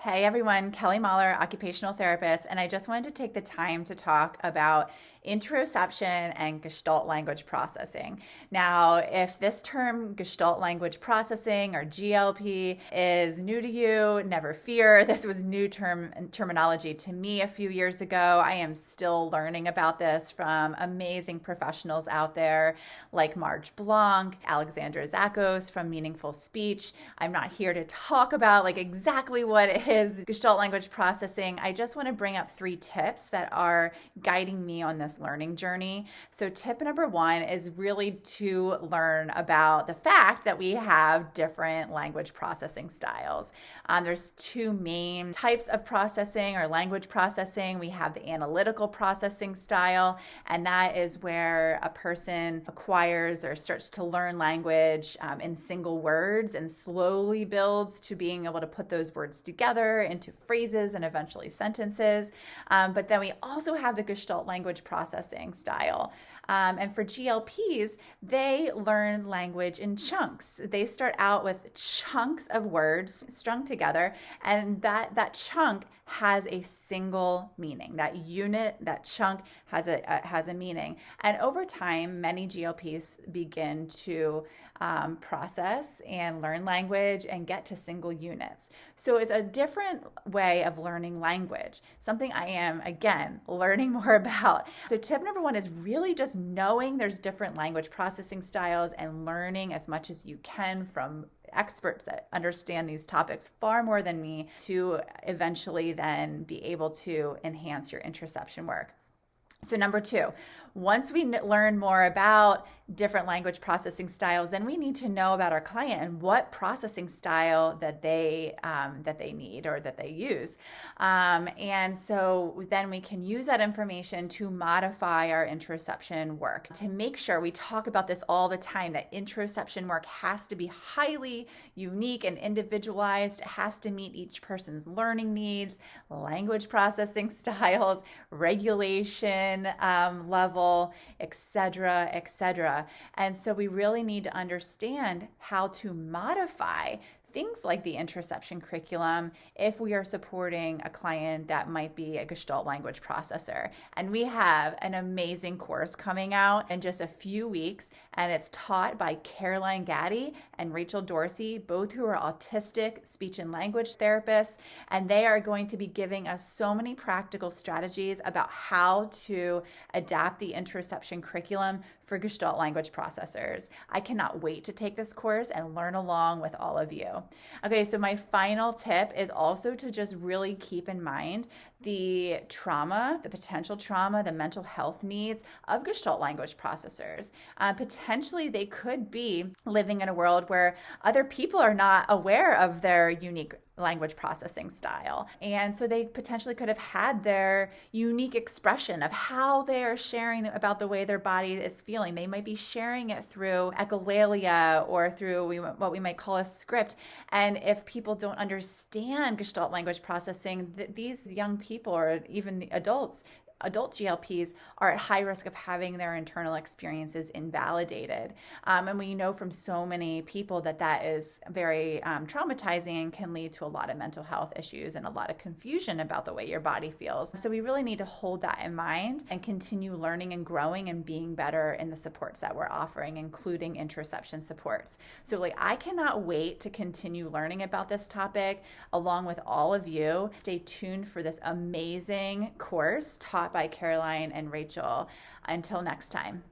Hey everyone, Kelly Mahler, occupational therapist, and I just wanted to take the time to talk about interoception and Gestalt language processing. Now, if this term Gestalt language processing or GLP is new to you, never fear. This was new terminology to me a few years ago. I am still learning about this from amazing professionals out there like Marge Blanc, Alexandra Zachos from Meaningful Speech. I'm not here to talk about exactly what is Gestalt language processing. I just want to bring up 3 tips that are guiding me on this learning journey. So tip number 1 is really to learn about the fact that we have different language processing styles. There's 2 main types of processing or language processing. We have the analytical processing style, and that is where a person acquires or starts to learn language in single words and slowly builds to being able to put those words together into phrases and eventually sentences. But then we also have the Gestalt language processing style. And for GLPs, they learn language in chunks. They start out with chunks of words strung together, and that chunk has a single meaning. That unit, that chunk has a meaning. And over time, many GLPs begin to process and learn language and get to single units. So it's a different way of learning language, something I am, again, learning more about. So tip number 1 is really just knowing there's different language processing styles and learning as much as you can from experts that understand these topics far more than me to eventually then be able to enhance your interoception work. So number 2, once we learn more about different language processing styles, then we need to know about our client and what processing style that they need or that they use. And so then we can use that information to modify our interoception work. To make sure, we talk about this all the time, that interoception work has to be highly unique and individualized. It has to meet each person's learning needs, language processing styles, regulation level, etc., etc. And so we really need to understand how to modify things like the interoception curriculum if we are supporting a client that might be a Gestalt language processor. And we have an amazing course coming out in just a few weeks, and it's taught by Caroline Gaddy and Rachel Dorsey, both who are autistic speech and language therapists, and they are going to be giving us so many practical strategies about how to adapt the interoception curriculum for Gestalt language processors. I cannot wait to take this course and learn along with all of you. Okay, so my final tip is also to just really keep in mind the trauma, the potential trauma, the mental health needs of Gestalt language processors. Potentially, they could be living in a world where other people are not aware of their unique language processing style. And so they potentially could have had their unique expression of how they are sharing about the way their body is feeling. They might be sharing it through echolalia or through what we might call a script. And if people don't understand Gestalt language processing, these young people or even the adult GLPs are at high risk of having their internal experiences invalidated. And we know from so many people that is very traumatizing and can lead to a lot of mental health issues and a lot of confusion about the way your body feels. So we really need to hold that in mind and continue learning and growing and being better in the supports that we're offering, including interoception supports. So I cannot wait to continue learning about this topic along with all of you. Stay tuned for this amazing course taught by Caroline and Rachel. Until next time.